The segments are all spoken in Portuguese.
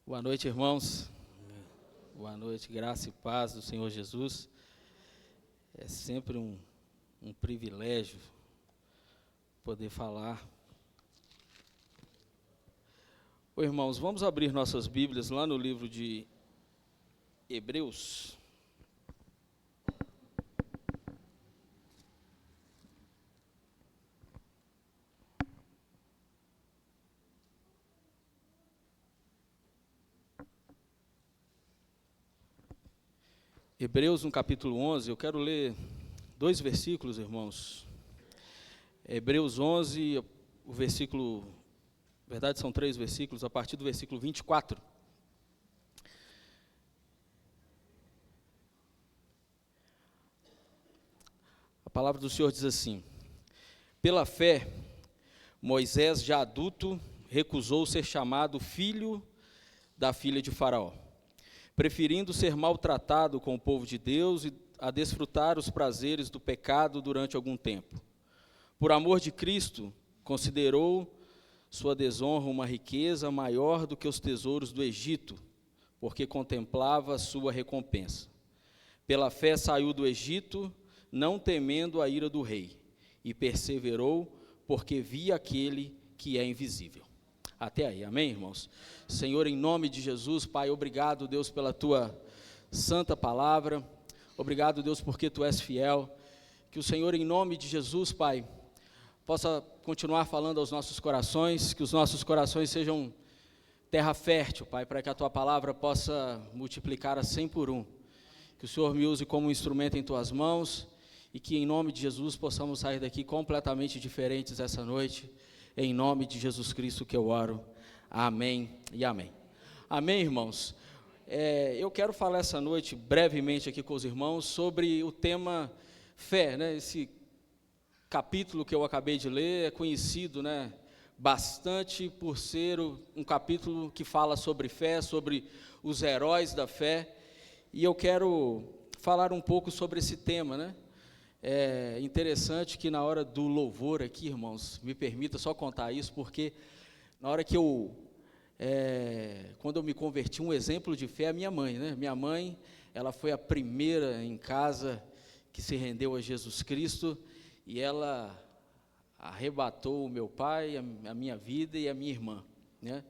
Boa noite, irmãos. Boa noite, graça e paz do Senhor Jesus. É sempre um privilégio poder falar. Ô, irmãos, vamos abrir nossas Bíblias lá no livro de Hebreus. Hebreus, no capítulo 11, eu quero ler 2 versículos, irmãos. Hebreus 11, o versículo, na verdade são 3 versículos, a partir do versículo 24. A palavra do Senhor diz assim: pela fé, Moisés, já adulto, recusou ser chamado filho da filha de Faraó, preferindo ser maltratado com o povo de Deus e a desfrutar os prazeres do pecado durante algum tempo. Por amor de Cristo, considerou sua desonra uma riqueza maior do que os tesouros do Egito, porque contemplava a sua recompensa. Pela fé saiu do Egito, não temendo a ira do rei, e perseverou, porque via aquele que é invisível. Até aí, amém, irmãos? Senhor, em nome de Jesus, Pai, obrigado, Deus, pela Tua santa palavra. Obrigado, Deus, porque Tu és fiel. Que o Senhor, em nome de Jesus, Pai, possa continuar falando aos nossos corações, que os nossos corações sejam terra fértil, Pai, para que a Tua palavra possa multiplicar a 100 por 1. Que o Senhor me use como um instrumento em Tuas mãos e que, em nome de Jesus, possamos sair daqui completamente diferentes essa noite. Em nome de Jesus Cristo que eu oro. Amém e amém. Amém, irmãos? Eu quero falar essa noite, brevemente aqui com os irmãos, sobre o tema fé, né? Esse capítulo que eu acabei de ler é conhecido, né, bastante por ser um capítulo que fala sobre fé, sobre os heróis da fé. E eu quero falar um pouco sobre esse tema, né? É interessante que na hora do louvor aqui, irmãos, me permita só contar isso, porque na hora que quando eu me converti, um exemplo de fé é a minha mãe, né? Minha mãe, ela foi a primeira em casa que se rendeu a Jesus Cristo, e ela arrebatou o meu pai, a minha vida e a minha irmã, né?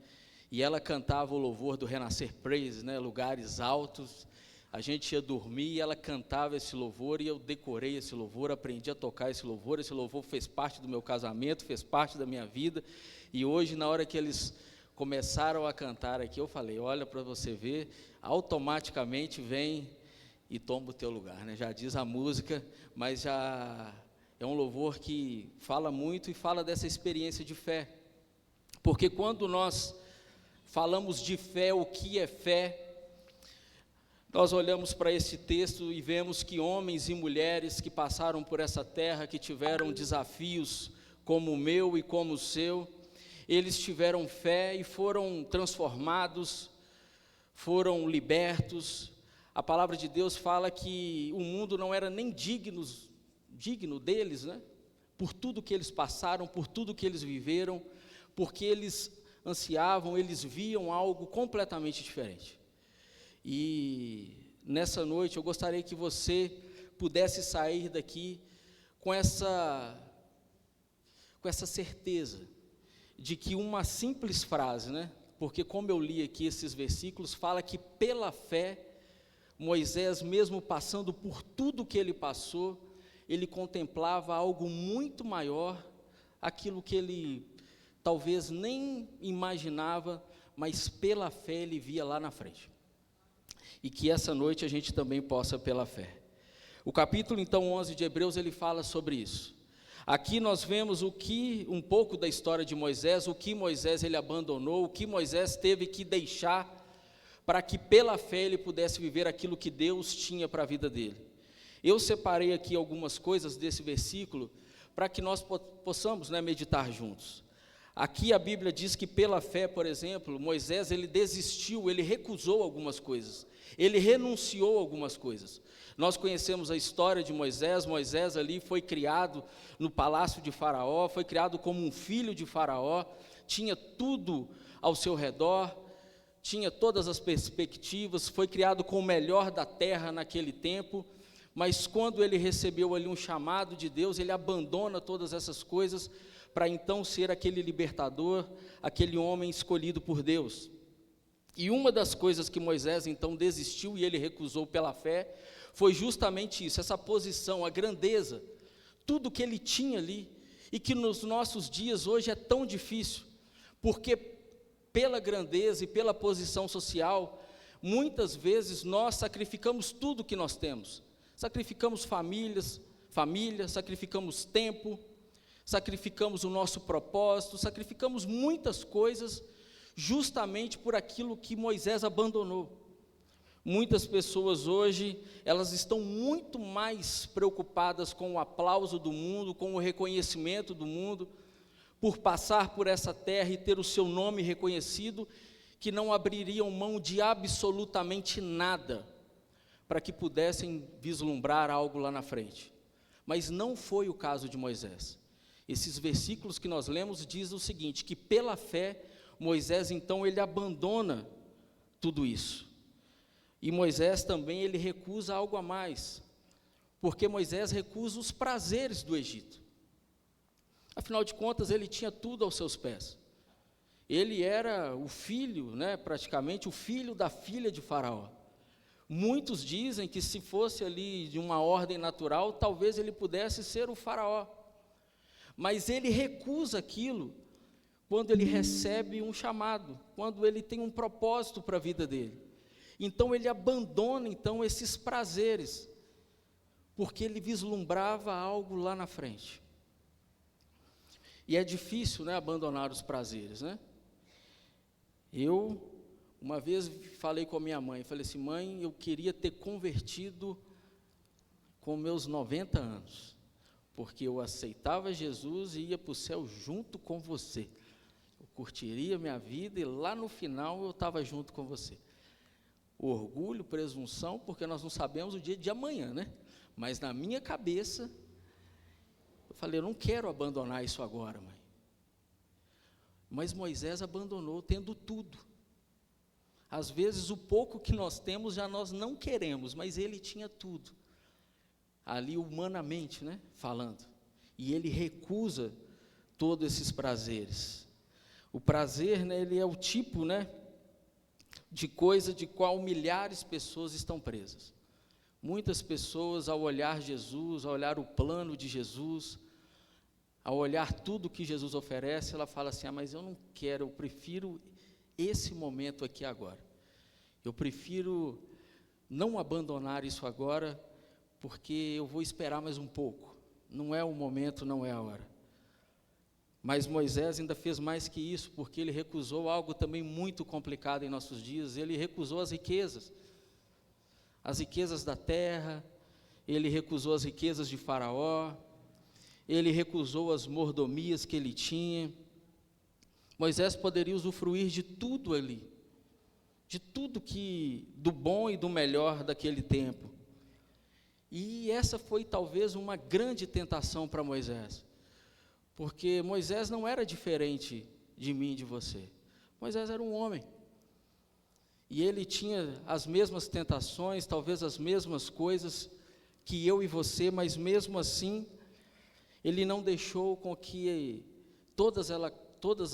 E ela cantava o louvor do Renascer Praise, né? Lugares altos. A gente ia dormir e ela cantava esse louvor, e eu decorei esse louvor, aprendi a tocar esse louvor fez parte do meu casamento, fez parte da minha vida, e hoje, na hora que eles começaram a cantar aqui, eu falei, olha para você ver, automaticamente vem e toma o teu lugar, né? Já diz a música, mas já é um louvor que fala muito e fala dessa experiência de fé, porque quando nós falamos de fé, o que é fé? Nós olhamos para esse texto e vemos que homens e mulheres que passaram por essa terra, que tiveram desafios como o meu e como o seu, eles tiveram fé e foram transformados, foram libertos. A palavra de Deus fala que o mundo não era nem digno deles, né? Por tudo que eles passaram, por tudo que eles viveram, porque eles ansiavam, eles viam algo completamente diferente. E nessa noite eu gostaria que você pudesse sair daqui com essa certeza de que uma simples frase, né? Porque como eu li aqui esses versículos, fala que pela fé, Moisés, mesmo passando por tudo que ele passou, ele contemplava algo muito maior, aquilo que ele talvez nem imaginava, mas pela fé ele via lá na frente. E que essa noite a gente também possa pela fé. O capítulo, então, 11 de Hebreus, ele fala sobre isso. Aqui nós vemos um pouco da história de Moisés, o que Moisés ele abandonou, o que Moisés teve que deixar para que pela fé ele pudesse viver aquilo que Deus tinha para a vida dele. Eu separei aqui algumas coisas desse versículo para que nós possamos, né, meditar juntos. Aqui a Bíblia diz que pela fé, por exemplo, Moisés ele desistiu, ele recusou algumas coisas. Ele renunciou a algumas coisas. Nós conhecemos a história de Moisés. Moisés ali foi criado no palácio de Faraó, foi criado como um filho de Faraó, tinha tudo ao seu redor, tinha todas as perspectivas, foi criado com o melhor da terra naquele tempo, mas quando ele recebeu ali um chamado de Deus, ele abandona todas essas coisas para então ser aquele libertador, aquele homem escolhido por Deus. E uma das coisas que Moisés então desistiu e ele recusou pela fé, foi justamente isso, essa posição, a grandeza, tudo que ele tinha ali, e que nos nossos dias hoje é tão difícil, porque pela grandeza e pela posição social, muitas vezes nós sacrificamos tudo que nós temos, sacrificamos família, sacrificamos tempo, sacrificamos o nosso propósito, sacrificamos muitas coisas, justamente por aquilo que Moisés abandonou. Muitas pessoas hoje, elas estão muito mais preocupadas com o aplauso do mundo, com o reconhecimento do mundo, por passar por essa terra e ter o seu nome reconhecido, que não abririam mão de absolutamente nada, para que pudessem vislumbrar algo lá na frente. Mas não foi o caso de Moisés. Esses versículos que nós lemos dizem o seguinte, que pela fé, Moisés então ele abandona tudo isso. E Moisés também ele recusa algo a mais, porque Moisés recusa os prazeres do Egito. Afinal de contas, ele tinha tudo aos seus pés. Ele era o filho, praticamente o filho da filha de Faraó. Muitos dizem que se fosse ali de uma ordem natural, talvez ele pudesse ser o Faraó. Mas ele recusa aquilo quando ele recebe um chamado, quando ele tem um propósito para a vida dele. Então ele abandona esses prazeres, porque ele vislumbrava algo lá na frente. E é difícil, abandonar os prazeres, Eu, uma vez falei com a minha mãe, falei assim, mãe, eu queria ter convertido com meus 90 anos, porque eu aceitava Jesus e ia para o céu junto com você. Eu curtiria minha vida e lá no final eu estava junto com você. Orgulho, presunção, porque nós não sabemos o dia de amanhã, Mas na minha cabeça, eu falei, eu não quero abandonar isso agora, mãe. Mas Moisés abandonou tendo tudo. Às vezes o pouco que nós temos já nós não queremos, mas ele tinha tudo. Ali humanamente, falando. E ele recusa todos esses prazeres. O prazer, ele é o tipo, de coisa de qual milhares de pessoas estão presas. Muitas pessoas, ao olhar Jesus, ao olhar o plano de Jesus, ao olhar tudo que Jesus oferece, ela fala assim, mas eu não quero, eu prefiro esse momento aqui agora. Eu prefiro não abandonar isso agora, porque eu vou esperar mais um pouco. Não é o momento, não é a hora. Mas Moisés ainda fez mais que isso, porque ele recusou algo também muito complicado em nossos dias, ele recusou as riquezas da terra, ele recusou as riquezas de Faraó, ele recusou as mordomias que ele tinha. Moisés poderia usufruir de tudo ali, de tudo do bom e do melhor daquele tempo. E essa foi talvez uma grande tentação para Moisés, porque Moisés não era diferente de mim e de você. Moisés era um homem, e ele tinha as mesmas tentações, talvez as mesmas coisas que eu e você, mas mesmo assim, ele não deixou com que todas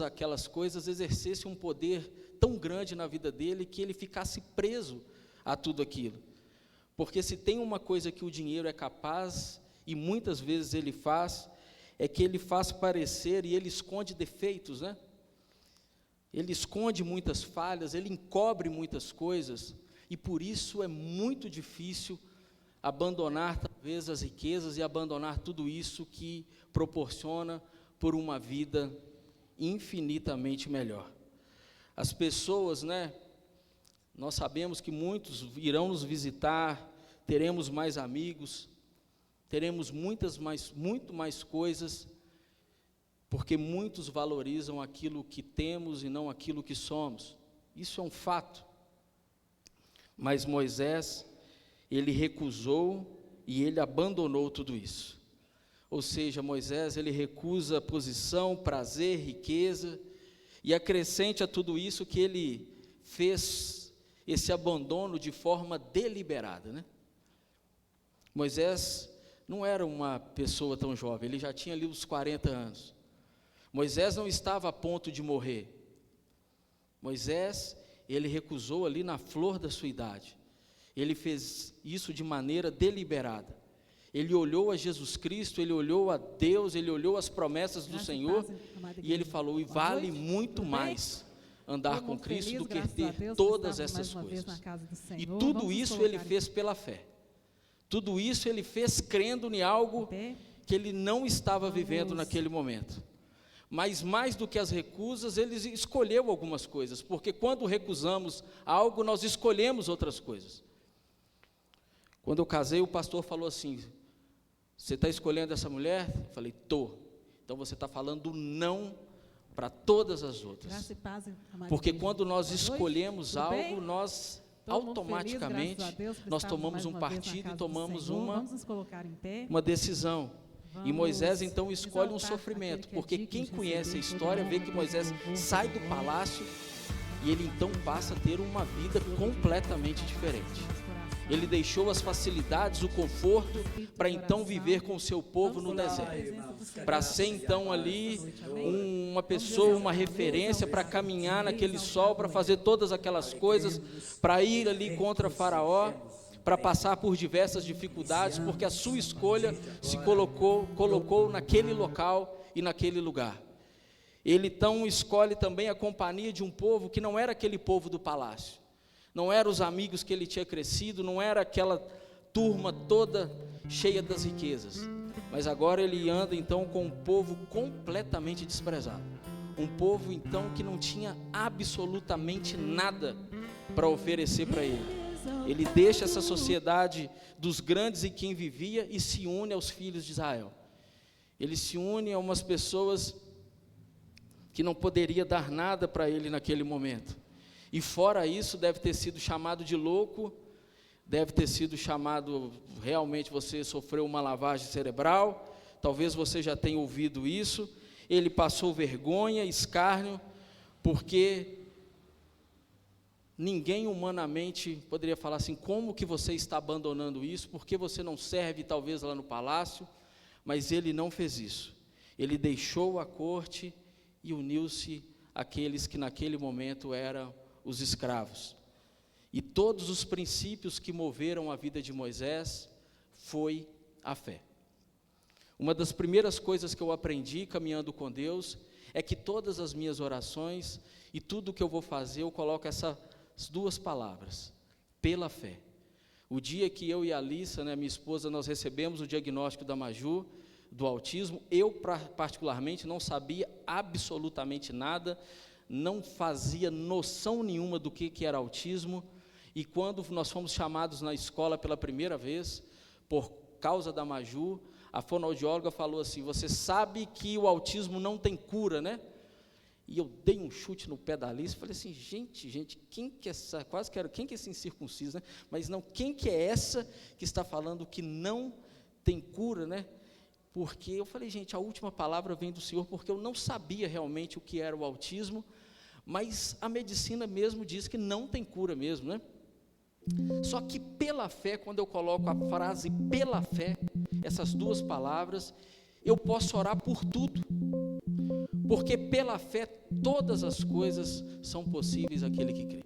aquelas coisas exercessem um poder tão grande na vida dele, que ele ficasse preso a tudo aquilo. Porque se tem uma coisa que o dinheiro é capaz, e muitas vezes ele faz, é que ele faz parecer e ele esconde defeitos, Ele esconde muitas falhas, ele encobre muitas coisas, e por isso é muito difícil abandonar talvez as riquezas e abandonar tudo isso que proporciona por uma vida infinitamente melhor. As pessoas, nós sabemos que muitos irão nos visitar, teremos mais amigos, teremos muito mais coisas, porque muitos valorizam aquilo que temos e não aquilo que somos. Isso é um fato. Mas Moisés, ele recusou e ele abandonou tudo isso. Ou seja, Moisés, ele recusa posição, prazer, riqueza, e acrescente a tudo isso que ele fez esse abandono de forma deliberada, né? Moisés não era uma pessoa tão jovem, ele já tinha ali uns 40 anos. Moisés não estava a ponto de morrer. Moisés, ele recusou ali na flor da sua idade. Ele fez isso de maneira deliberada. Ele olhou a Jesus Cristo, ele olhou a Deus, ele olhou as promessas do Senhor, e ele falou, e vale muito mais andar com Cristo do que ter todas essas coisas. E tudo isso ele fez pela fé. Tudo isso ele fez crendo em algo que ele não estava vivendo naquele momento. Mas mais do que as recusas, ele escolheu algumas coisas, porque quando recusamos algo, nós escolhemos outras coisas. Quando eu casei, o pastor falou assim, você está escolhendo essa mulher? Eu falei, estou. Então você está falando não para todas as outras. Porque quando nós escolhemos algo, nós automaticamente nós tomamos um partido e tomamos uma decisão. E Moisés então escolhe um sofrimento, porque quem conhece a história vê que Moisés sai do palácio e ele então passa a ter uma vida completamente diferente. Ele deixou as facilidades, o conforto, para então viver com o seu povo no deserto. Para ser então ali uma pessoa, uma referência, para caminhar naquele sol, para fazer todas aquelas coisas, para ir ali contra Faraó, para passar por diversas dificuldades, porque a sua escolha se colocou naquele local e naquele lugar. Ele então escolhe também a companhia de um povo que não era aquele povo do palácio. Não eram os amigos que ele tinha crescido, não era aquela turma toda cheia das riquezas. Mas agora ele anda então com um povo completamente desprezado. Um povo então que não tinha absolutamente nada para oferecer para ele. Ele deixa essa sociedade dos grandes em quem vivia e se une aos filhos de Israel. Ele se une a umas pessoas que não poderia dar nada para ele naquele momento. E fora isso, deve ter sido chamado de louco, deve ter sido chamado, realmente você sofreu uma lavagem cerebral, talvez você já tenha ouvido isso. Ele passou vergonha, escárnio, porque ninguém humanamente poderia falar assim, como que você está abandonando isso, porque você não serve talvez lá no palácio, mas ele não fez isso. Ele deixou a corte e uniu-se àqueles que naquele momento eram os escravos. E todos os princípios que moveram a vida de Moisés foi a fé. Uma das primeiras coisas que eu aprendi caminhando com Deus é que todas as minhas orações e tudo que eu vou fazer, eu coloco essas duas palavras, pela fé. O dia que eu e a Alissa, minha esposa, nós recebemos o diagnóstico da Maju, do autismo, eu particularmente não sabia absolutamente nada, não fazia noção nenhuma do que era autismo, e quando nós fomos chamados na escola pela primeira vez, por causa da Maju, a fonoaudióloga falou assim, você sabe que o autismo não tem cura, né? E eu dei um chute no pé da Alice, falei assim, gente, quem que é essa, quase que era, quem que é esse incircunciso, né? Mas não, quem que é essa que está falando que não tem cura, né? Porque eu falei, gente, a última palavra vem do Senhor, porque eu não sabia realmente o que era o autismo, mas a medicina mesmo diz que não tem cura mesmo, né? Só que pela fé, quando eu coloco a frase pela fé, essas duas palavras, eu posso orar por tudo, porque pela fé todas as coisas são possíveis àquele que crê.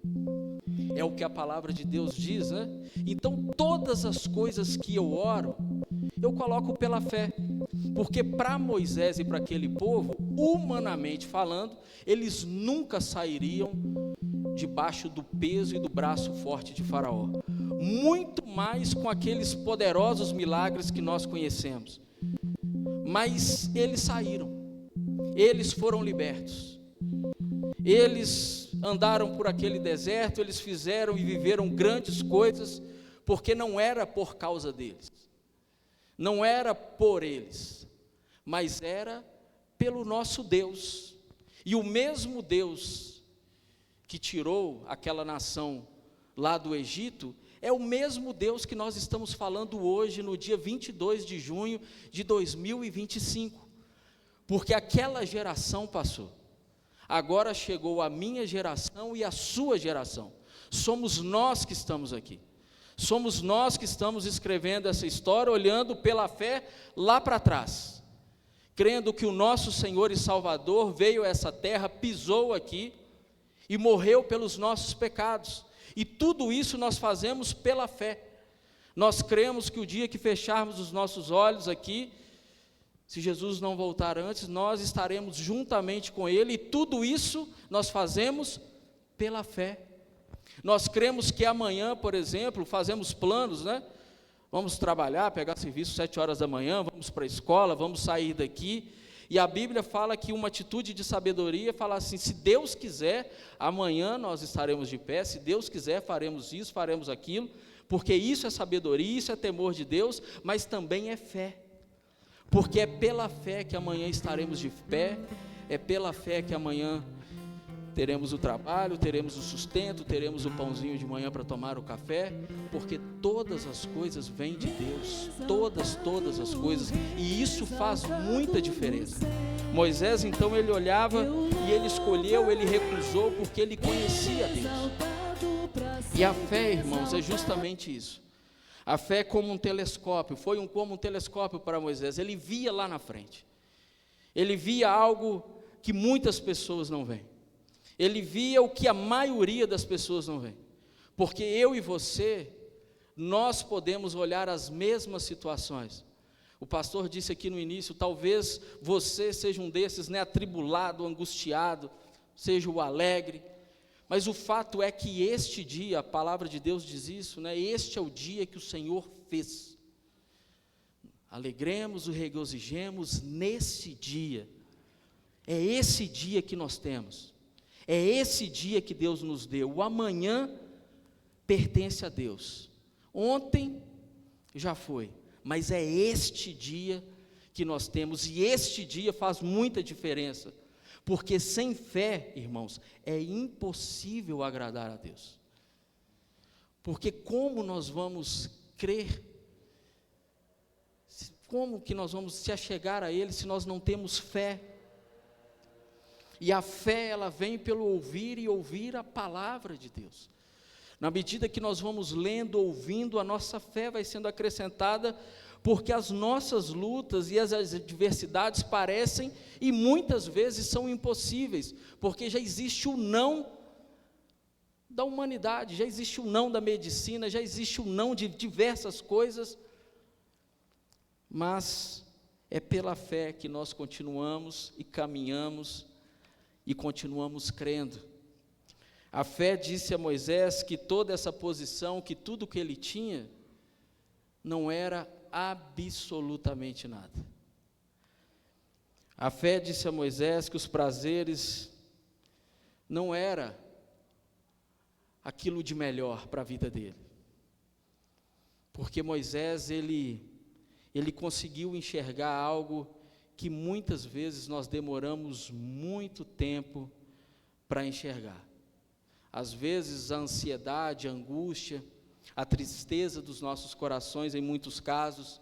É o que a palavra de Deus diz, né? Então todas as coisas que eu oro, eu coloco pela fé, porque para Moisés e para aquele povo, humanamente falando, eles nunca sairiam debaixo do peso e do braço forte de Faraó, muito mais com aqueles poderosos milagres que nós conhecemos, mas eles saíram, eles foram libertos, eles andaram por aquele deserto, eles fizeram e viveram grandes coisas, porque não era por causa deles, não era por eles, mas era pelo nosso Deus. E o mesmo Deus que tirou aquela nação lá do Egito, é o mesmo Deus que nós estamos falando hoje, no dia 22 de junho de 2025, porque aquela geração passou, Agora chegou a minha geração e a sua geração. Somos nós que estamos aqui. Somos nós que estamos escrevendo essa história, olhando pela fé lá para trás, crendo que o nosso Senhor e Salvador veio a essa terra, pisou aqui e morreu pelos nossos pecados. E tudo isso nós fazemos pela fé. Nós cremos que o dia que fecharmos os nossos olhos aqui, se Jesus não voltar antes, nós estaremos juntamente com Ele, e tudo isso nós fazemos pela fé. Nós cremos que amanhã, por exemplo, fazemos planos, né? Vamos trabalhar, pegar serviço 7 horas da manhã, vamos para a escola, vamos sair daqui, e a Bíblia fala que uma atitude de sabedoria, fala assim, se Deus quiser, amanhã nós estaremos de pé, se Deus quiser, faremos isso, faremos aquilo, porque isso é sabedoria, isso é temor de Deus, mas também é fé, porque é pela fé que amanhã estaremos de pé, é pela fé que amanhã teremos o trabalho, teremos o sustento, teremos o pãozinho de manhã para tomar o café, porque todas as coisas vêm de Deus, todas as coisas, e isso faz muita diferença. Moisés então ele olhava e ele escolheu, ele recusou, porque ele conhecia Deus. E a fé, irmãos, é justamente isso. A fé é como um telescópio, foi como um telescópio para Moisés, ele via lá na frente, ele via algo que muitas pessoas não veem. Ele via o que a maioria das pessoas não vê, porque eu e você, nós podemos olhar as mesmas situações. O pastor disse aqui no início, talvez você seja um desses, né, atribulado, angustiado, seja o alegre, mas o fato é que este dia, a palavra de Deus diz isso, né, este é o dia que o Senhor fez. Alegremos e regozijemos nesse dia, é esse dia que nós temos. É esse dia que Deus nos deu. O amanhã pertence a Deus. Ontem já foi, mas é este dia que nós temos, e este dia faz muita diferença, porque sem fé, irmãos, é impossível agradar a Deus. Porque como nós vamos crer, como que nós vamos se achegar a Ele se nós não temos fé? E a fé, ela vem pelo ouvir e ouvir a palavra de Deus. Na medida que nós vamos lendo, ouvindo, a nossa fé vai sendo acrescentada, porque as nossas lutas e as adversidades parecem, e muitas vezes são impossíveis, porque já existe o não da humanidade, já existe o não da medicina, já existe o não de diversas coisas, mas é pela fé que nós continuamos e caminhamos, e continuamos crendo. A fé disse a Moisés que toda essa posição, que tudo que ele tinha, não era absolutamente nada. A fé disse a Moisés que os prazeres não era aquilo de melhor para a vida dele. Porque Moisés, ele conseguiu enxergar algo que muitas vezes nós demoramos muito tempo para enxergar. Às vezes a ansiedade, a angústia, a tristeza dos nossos corações, em muitos casos,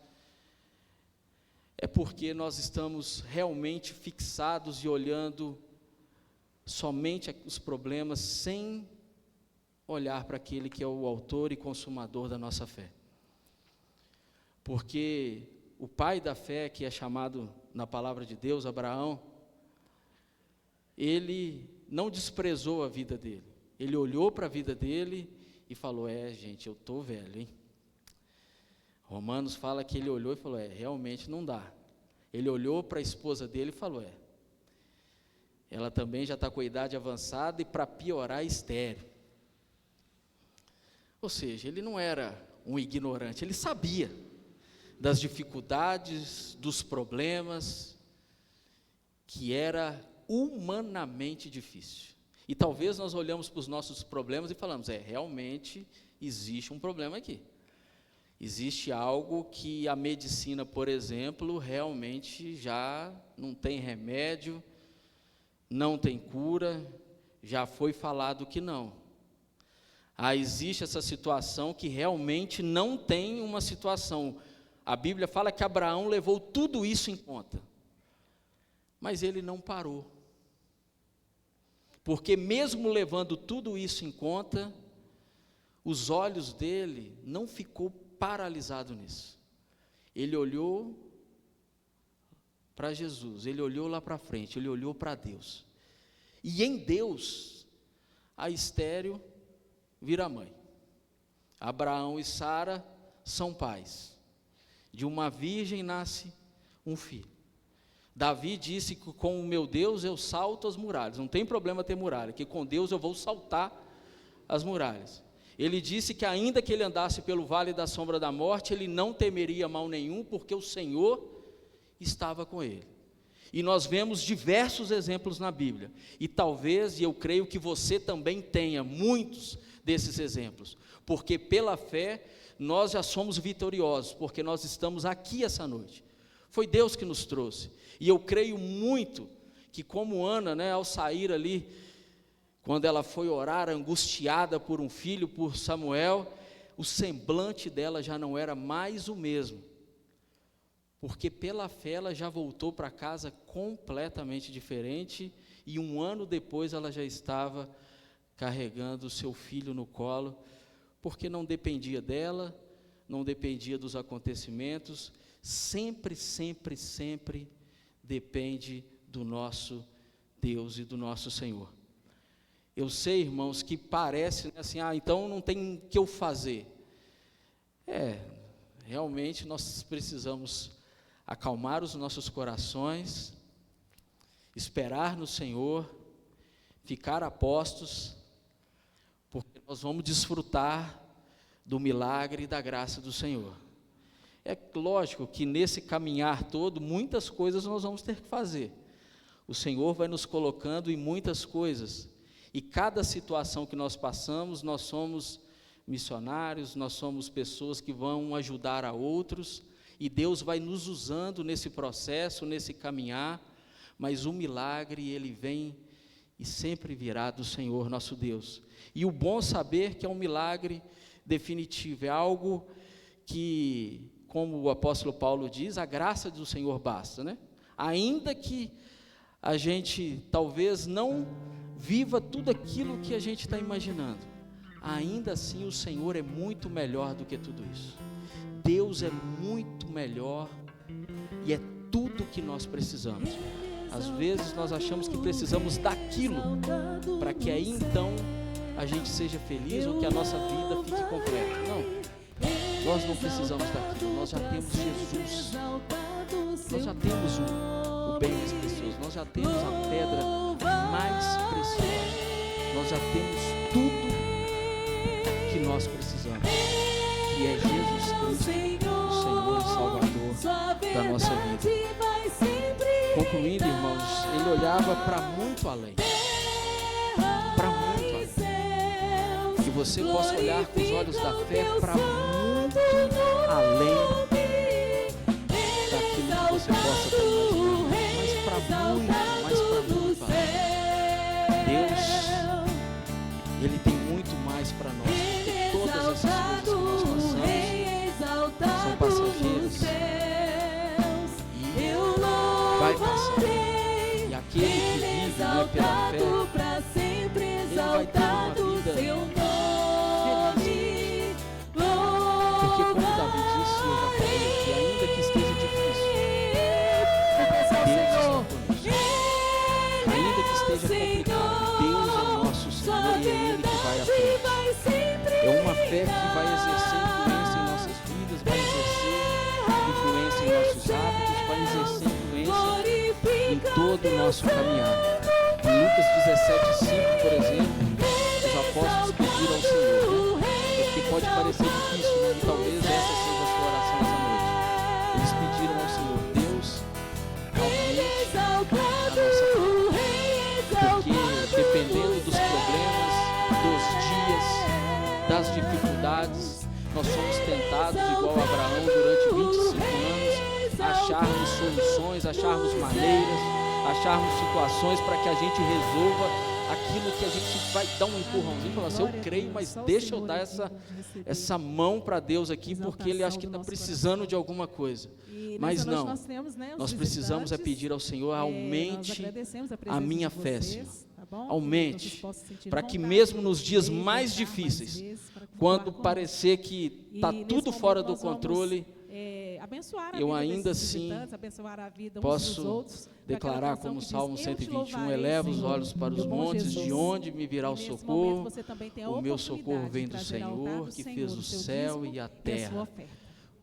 é porque nós estamos realmente fixados e olhando somente os problemas, sem olhar para aquele que é o autor e consumador da nossa fé. Porque o pai da fé, que é chamado na palavra de Deus, Abraão, ele não desprezou a vida dele, ele olhou para a vida dele e falou, gente, eu estou velho, hein? Romanos fala que ele olhou e falou, realmente não dá. Ele olhou para a esposa dele e falou, ela também já está com a idade avançada e, para piorar, estéril. Ou seja, ele não era um ignorante, ele sabia das dificuldades, dos problemas, que era humanamente difícil. E talvez nós olhamos para os nossos problemas e falamos, realmente existe um problema aqui. Existe algo que a medicina, por exemplo, realmente já não tem remédio, não tem cura, já foi falado que não. Existe essa situação que realmente não tem uma situação. A Bíblia fala que Abraão levou tudo isso em conta, mas ele não parou. porque mesmo levando tudo isso em conta, os olhos dele não ficou paralisado nisso. Ele olhou para Jesus, ele olhou lá para frente, ele olhou para Deus. E em Deus, a estéril vira mãe. Abraão e Sara são pais. De uma virgem nasce um filho. Davi disse que com o meu Deus eu salto as muralhas. Não tem problema ter muralha, que com Deus eu vou saltar as muralhas. Ele disse que ainda que ele andasse pelo vale da sombra da morte, ele não temeria mal nenhum, porque o Senhor estava com ele. E nós vemos diversos exemplos na Bíblia, e talvez, e eu creio que você também tenha muitos desses exemplos, porque pela fé nós já somos vitoriosos, porque nós estamos aqui essa noite. Foi Deus que nos trouxe, e eu creio muito que como Ana, ao sair ali, quando ela foi orar angustiada por um filho, por Samuel, o semblante dela já não era mais o mesmo, porque pela fé ela já voltou para casa completamente diferente, e um ano depois ela já estava carregando o seu filho no colo, porque não dependia dela, não dependia dos acontecimentos, sempre depende do nosso Deus e do nosso Senhor. Eu sei, irmãos, que parece assim, então não tem o que eu fazer. Realmente nós precisamos acalmar os nossos corações, esperar no Senhor, ficar a postos, porque nós vamos desfrutar do milagre e da graça do Senhor. É lógico que nesse caminhar todo, muitas coisas nós vamos ter que fazer. O Senhor vai nos colocando em muitas coisas, e cada situação que nós passamos, nós somos missionários, nós somos pessoas que vão ajudar a outros, e Deus vai nos usando nesse processo, nesse caminhar, mas o milagre, ele vem e sempre virá do Senhor nosso Deus. E o bom saber que é um milagre definitivo, é algo que, como o apóstolo Paulo diz, a graça do Senhor basta, Ainda que a gente talvez não viva tudo aquilo que a gente está imaginando, ainda assim o Senhor é muito melhor do que tudo isso. Deus é muito melhor e é tudo que nós precisamos. Às vezes nós achamos que precisamos daquilo para que aí então a gente seja feliz ou que a nossa vida fique completa. Não, nós não precisamos daquilo, nós já temos Jesus, nós já temos o bem mais precioso, nós já temos a pedra mais preciosa, nós já temos tudo que nós precisamos, que é Jesus Cristo, o Senhor e Salvador da nossa vida. Concluindo, irmãos, ele olhava para muito além, que você possa olhar com os olhos da fé para muito além daquilo que você possa ter imaginado, mas para muito além. Deus, ele tem muito mais para nós, porque todas essas coisas que nós passamos são passageiras e vai passar. E aquele que vive pela fé, ele vai ter uma vida feliz. Porque como Davi disse, eu já falei aqui, ainda que esteja difícil, Deus está conosco. Ainda que esteja complicado, Deus é o nosso Senhor e é Ele que vai à frente. É uma fé que vai exercer influência em nossas vidas, vai exercer influência em nossos hábitos, vai exercer influência em todo o nosso caminhar. Em Lucas 17:5, por exemplo, os apóstolos pediram ao Senhor, porque pode parecer difícil, e talvez essa seja a sua oração essa noite. Eles pediram ao Senhor: Deus, aumente a nossa fé, porque dependendo dos problemas, dos dias, das dificuldades, nós somos tentados, igual a Abraão, durante 25 anos, a acharmos soluções, acharmos maneiras, acharmos situações para que a gente resolva aquilo que a gente vai dar um empurrãozinho e falar assim: eu creio, mas deixa eu dar essa mão para Deus aqui, porque Ele acha que está precisando de alguma coisa. Mas não, nós precisamos é pedir ao Senhor: aumente a minha fé, Senhor. aumente, para que mesmo nos dias mais difíceis, quando parecer que está tudo fora do controle, eu ainda assim posso declarar como Salmo 121, eleva os olhos para os montes, de onde me virá o socorro? O meu socorro vem do Senhor, que fez o céu e a terra.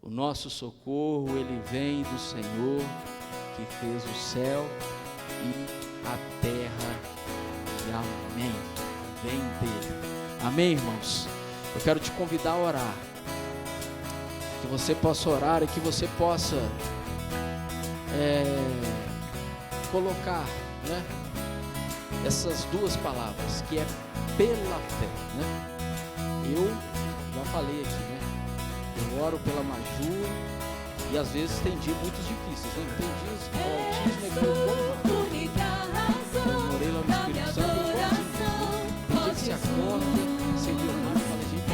O nosso socorro, ele vem do Senhor, que fez o céu e a terra. E amém. Vem dele. Amém, irmãos? Eu quero te convidar a orar. Que você possa orar e que você possa colocar, né, essas duas palavras, que é pela fé, né? Eu já falei aqui, né? Eu oro pela Maju e às vezes tem dias muito difíceis, né? Tem dias que o autismo é que eu vou eu morei lá no Espírito Santo, tem dia que se acorda, você viu o mar e fala, gente,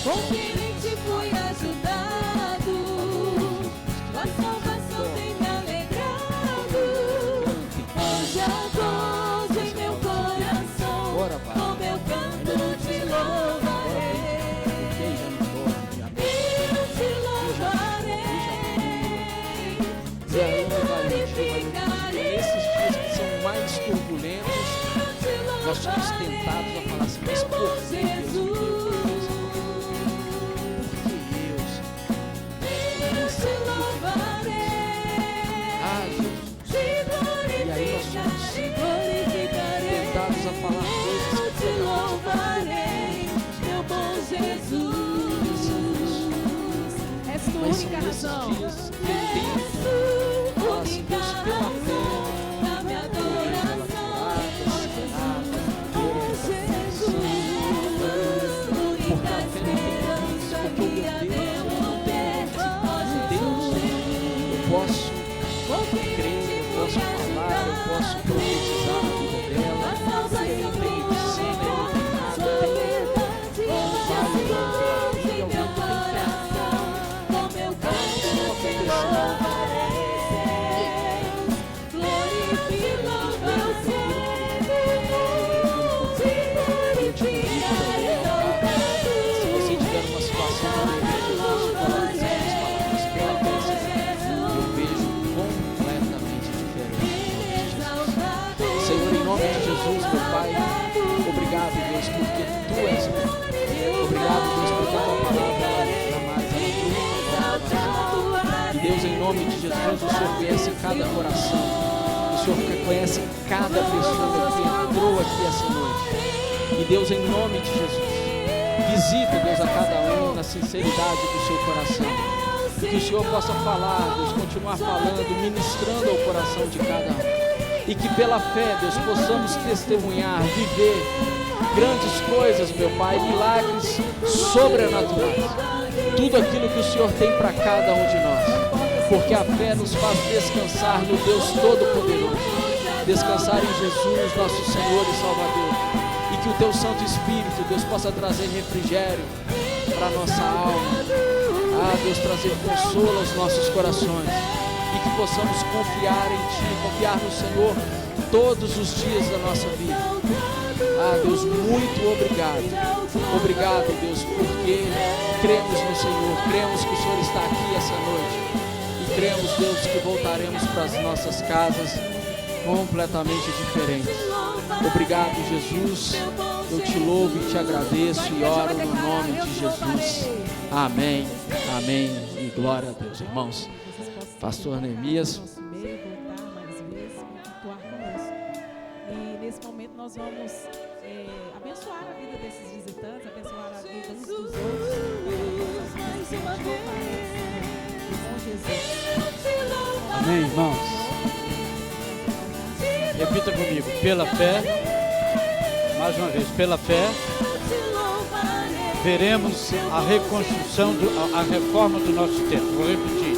Confiante fui ajudado, a salvação tem me alegrado. Hoje há gozo em meu coração, com meu canto te louvarei. Eu te louvarei, te glorificarei. Nesses dias que são mais turbulentos, nós somos tentados a falar assim, mas por que Deus? Tentados a falar coisas que eu te louvarei, meu bom Jesus. És tua única razão. És tua única razão da minha adoração. Oh Jesus, única esperança que há dentro de eu posso crer, eu posso falar, eu posso profetizar na vida dela. Eu tenho ensino, eu não tenho nada, eu tenho se você tiver uma situação de eu vejo completamente diferente. Senhor, em nome de Jesus, meu Pai, obrigado, Deus, porque Tu és bom. Obrigado, Deus, porque a Tua palavra jamais é. E Deus, em nome de Jesus, o Senhor conhece cada coração. O Senhor conhece cada pessoa que entrou aqui essa noite. E Deus, em nome de Jesus, visita, Deus, a cada um na sinceridade do seu coração. E que o Senhor possa falar, Deus, continuar falando, ministrando ao coração de cada um. E que pela fé, Deus, possamos testemunhar, viver grandes coisas, meu Pai, milagres sobrenaturais. Tudo aquilo que o Senhor tem para cada um de nós. Porque a fé nos faz descansar no Deus Todo-Poderoso. Descansar em Jesus, nosso Senhor e Salvador. E que o Teu Santo Espírito, Deus, possa trazer refrigério para a nossa alma. Ah, Deus, trazer consolo aos nossos corações. E que possamos confiar em Ti, confiar no Senhor todos os dias da nossa vida. Ah, Deus, muito obrigado. Obrigado, Deus, porque cremos no Senhor, cremos que o Senhor está aqui essa noite. E cremos, Deus, que voltaremos para as nossas casas completamente diferentes. Obrigado, Jesus. Eu te louvo e te agradeço e oro no nome de Jesus. Amém, amém e glória a Deus. Irmãos, Pastor Neemias. E nesse momento nós vamos abençoar a vida desses visitantes, abençoar a vida uns dos outros. Amém, irmãos? Repita comigo, pela fé, mais uma vez, pela fé, veremos a reconstrução, a reforma do nosso templo. Vou repetir,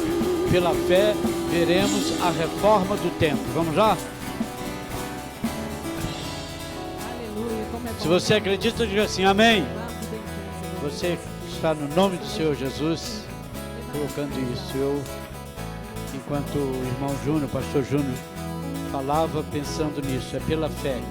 pela fé, veremos a reforma do templo. Vamos lá? Se você acredita, diga assim, amém. Você está no nome do Senhor Jesus. colocando isso. Eu, enquanto o irmão Júnior, o pastor Júnior, falava pensando nisso, é pela fé.